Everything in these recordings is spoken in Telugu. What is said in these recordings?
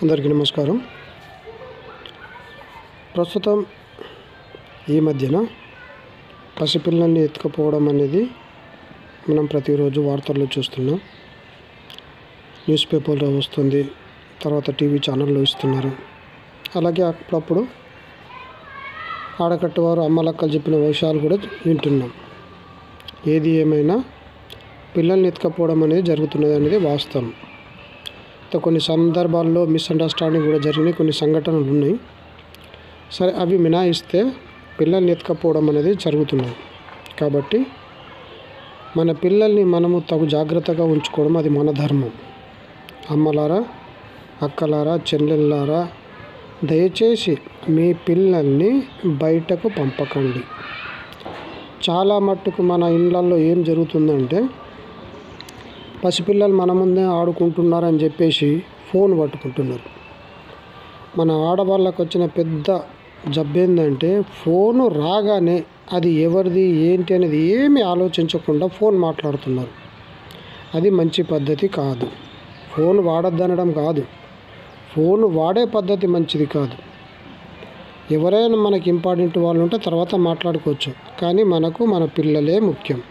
అందరికీ నమస్కారం. ప్రస్తుతం ఈ మధ్యన పసిపిల్లల్ని ఎత్తుకుపోవడం అనేది మనం ప్రతిరోజు వార్తల్లో చూస్తున్నాం. న్యూస్ పేపర్లో వస్తుంది, తర్వాత టీవీ ఛానల్లో ఇస్తున్నారు. అలాగే అప్పుడప్పుడు ఆడకట్టువారు అమ్మలక్కలు చెప్పిన విషయాలు కూడా వింటున్నాం. ఏది ఏమైనా పిల్లల్ని ఎత్తుకుపోవడం అనేది జరుగుతున్నది అనేది వాస్తవం. కొన్ని సందర్భాల్లో మిస్అండర్స్టాండింగ్ కూడా జరిగినాయి, కొన్ని సంఘటనలు ఉన్నాయి. సరే, అవి మినాయిస్తే పిల్లల్ని ఎత్తుకపోవడం అనేది జరుగుతున్నది. కాబట్టి మన పిల్లల్ని మనము తగు జాగ్రత్తగా ఉంచుకోవడం అది మన ధర్మం. అమ్మలారా, అక్కలారా, చెల్లెళ్ళారా, దయచేసి మీ పిల్లల్ని బయటకు పంపకండి. చాలా మట్టుకు మన ఇళ్ళల్లో ఏం జరుగుతుందంటే, పసిపిల్లలు మన ముందే ఆడుకుంటున్నారని చెప్పేసి ఫోన్ పట్టుకుంటున్నారు. మన ఆడవాళ్ళకు వచ్చిన పెద్ద జబ్బేందంటే, ఫోను రాగానే అది ఎవరిది ఏంటి అనేది ఏమీ ఆలోచించకుండా ఫోన్ మాట్లాడుతున్నారు. అది మంచి పద్ధతి కాదు. ఫోన్ వాడొద్దనడం కాదు, ఫోను వాడే పద్ధతి మంచిది కాదు. ఎవరైనా మనకి ఇంపార్టెంట్ వాళ్ళు ఉంటే తర్వాత మాట్లాడుకోవచ్చు, కానీ మనకు మన పిల్లలే ముఖ్యం.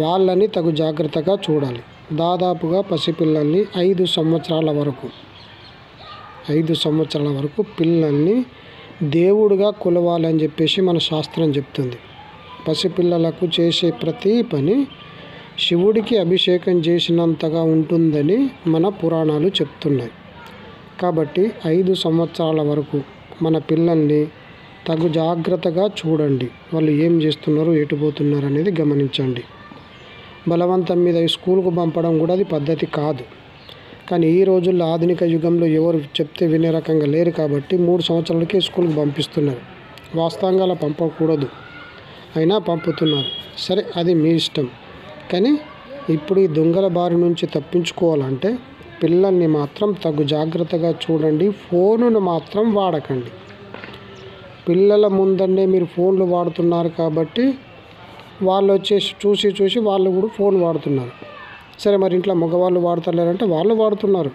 వాళ్ళని తగు జాగ్రత్తగా చూడాలి. దాదాపుగా పసిపిల్లల్ని 5 సంవత్సరాల వరకు పిల్లల్ని దేవుడిగా కొలవాలని చెప్పేసి మన శాస్త్రం చెప్తుంది. పసిపిల్లలకు చేసే ప్రతి పని శివుడికి అభిషేకం చేసినంతగా ఉంటుందని మన పురాణాలు చెప్తున్నాయి. కాబట్టి 5 సంవత్సరాల వరకు మన పిల్లల్ని తగు జాగ్రత్తగా చూడండి. వాళ్ళు ఏం చేస్తున్నారు, ఎటు పోతున్నారు అనేది గమనించండి. బలవంతం మీద స్కూల్కు పంపడం కూడా అది పద్ధతి కాదు. కానీ ఈ రోజుల్లో ఆధునిక యుగంలో ఎవరు చెప్తే వినే రకంగా లేరు కాబట్టి 3 సంవత్సరాలకే స్కూల్కి పంపిస్తున్నారు. వాస్తవంగా అలా పంపకూడదు, అయినా పంపుతున్నారు. సరే, అది మీ ఇష్టం. కానీ ఇప్పుడు ఈ దొంగల బారి నుంచి తప్పించుకోవాలంటే పిల్లల్ని మాత్రం తగు జాగ్రత్తగా చూడండి. ఫోనును మాత్రం వాడకండి. పిల్లల ముందనే మీరు ఫోన్లు వాడుతున్నారు కాబట్టి వాళ్ళు వచ్చేసి చూసి వాళ్ళు కూడా ఫోన్ వాడుతున్నారు. సరే, మరి ఇంట్లో మగవాళ్ళు వాడతలేరంటే వాళ్ళు వాడుతున్నారు.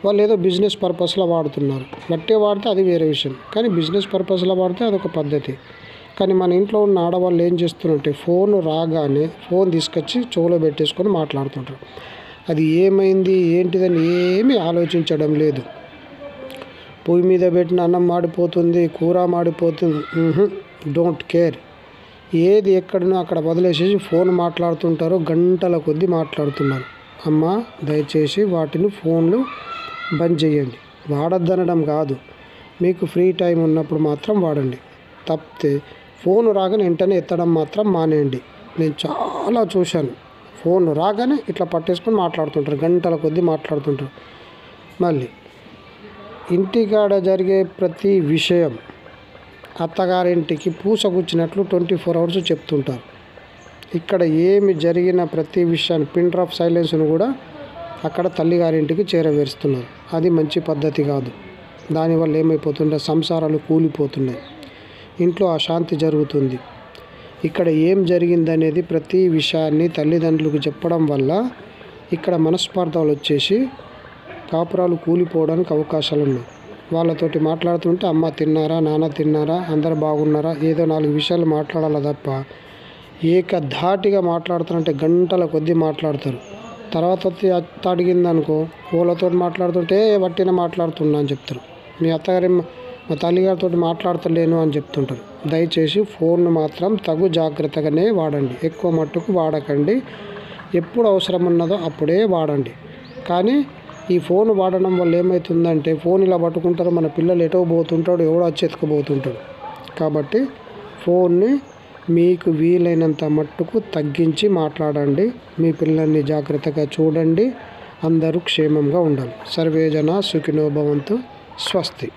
వాళ్ళు ఏదో బిజినెస్ పర్పస్లో వాడుతున్నారు. బట్టే వాడితే అది వేరే విషయం, కానీ బిజినెస్ పర్పస్లో వాడితే అదొక పద్ధతి. కానీ మన ఇంట్లో ఉన్న ఆడవాళ్ళు ఏం చేస్తున్నారంటే, ఫోన్ రాగానే ఫోన్ తీసుకొచ్చి చెవులో పెట్టేసుకొని మాట్లాడుతుంటారు. అది ఏమైంది ఏంటిదని ఏమీ ఆలోచించడం లేదు. పొయ్యి మీద పెట్టిన అన్నం మాడిపోతుంది, కూర మాడిపోతుంది, డోంట్ కేర్. ఏది ఎక్కడనో అక్కడ వదిలేసేసి ఫోన్ మాట్లాడుతుంటారు, గంటల కొద్దీ మాట్లాడుతున్నారు. అమ్మ, దయచేసి వాటిని ఫోన్లు బంద్ చేయండి. వాడొద్దనడం కాదు, మీకు ఫ్రీ టైం ఉన్నప్పుడు మాత్రం వాడండి. తప్పితే ఫోన్ రాగానే వెంటనే ఎత్తడం మాత్రం మానేయండి. నేను చాలా చూశాను, ఫోన్ రాగానే ఇట్లా పట్టేసుకొని మాట్లాడుతుంటారు, గంటల కొద్దీ మాట్లాడుతుంటారు. మళ్ళీ ఇంటికాడ జరిగే ప్రతి విషయం అత్తగారింటికి పూసగుచ్చినట్లు 24 hours చెప్తుంటారు. ఇక్కడ ఏమి జరిగిన ప్రతి విషయాన్ని పిన్ డ్రాప్ సైలెన్స్ను కూడా అక్కడ తల్లిగారింటికి చేరవేరుస్తున్నారు. అది మంచి పద్ధతి కాదు. దానివల్ల ఏమైపోతుంటే సంసారాలు కూలిపోతున్నాయి, ఇంట్లో అశాంతి జరుగుతుంది. ఇక్కడ ఏం జరిగిందనేది ప్రతి విషయాన్ని తల్లిదండ్రులకు చెప్పడం వల్ల ఇక్కడ మనస్పార్థాలు వచ్చేసి కాపురాలు కూలిపోవడానికి అవకాశాలు ఉన్నాయి. వాళ్ళతోటి మాట్లాడుతుంటే అమ్మ తిన్నారా, నాన్న తిన్నారా, అందరు బాగున్నారా, ఏదో 4 విషయాలు మాట్లాడాలి తప్ప ఏకధాటిగా మాట్లాడుతారంటే గంటల కొద్దీ మాట్లాడతారు. తర్వాత అత్త అడిగిందనుకో, వాళ్ళతో మాట్లాడుతుంటే వట్టిన మాట్లాడుతున్నా అని చెప్తారు. మీ అత్తగారి మా తల్లిగారితో మాట్లాడతలేను అని చెప్తుంటారు. దయచేసి ఫోన్ను మాత్రం తగు జాగ్రత్తగానే వాడండి. ఎక్కువ మట్టుకు వాడకండి. ఎప్పుడు అవసరం ఉన్నదో అప్పుడే వాడండి. కానీ ఈ ఫోన్ వాడడం వల్ల ఏమవుతుందంటే, ఫోన్ ఇలా పట్టుకుంటారు, మన పిల్లలు ఎటో పోతుంటాడు, ఎవడో వచ్చి ఎత్తుకుపోతుంటాడు. కాబట్టి ఫోన్ని మీకు వీలైనంత మట్టుకు తగ్గించి మాట్లాడండి. మీ పిల్లల్ని జాగ్రత్తగా చూడండి. అందరూ క్షేమంగా ఉండాలి. సర్వే జనా సుఖినో భవంతు. స్వస్తి.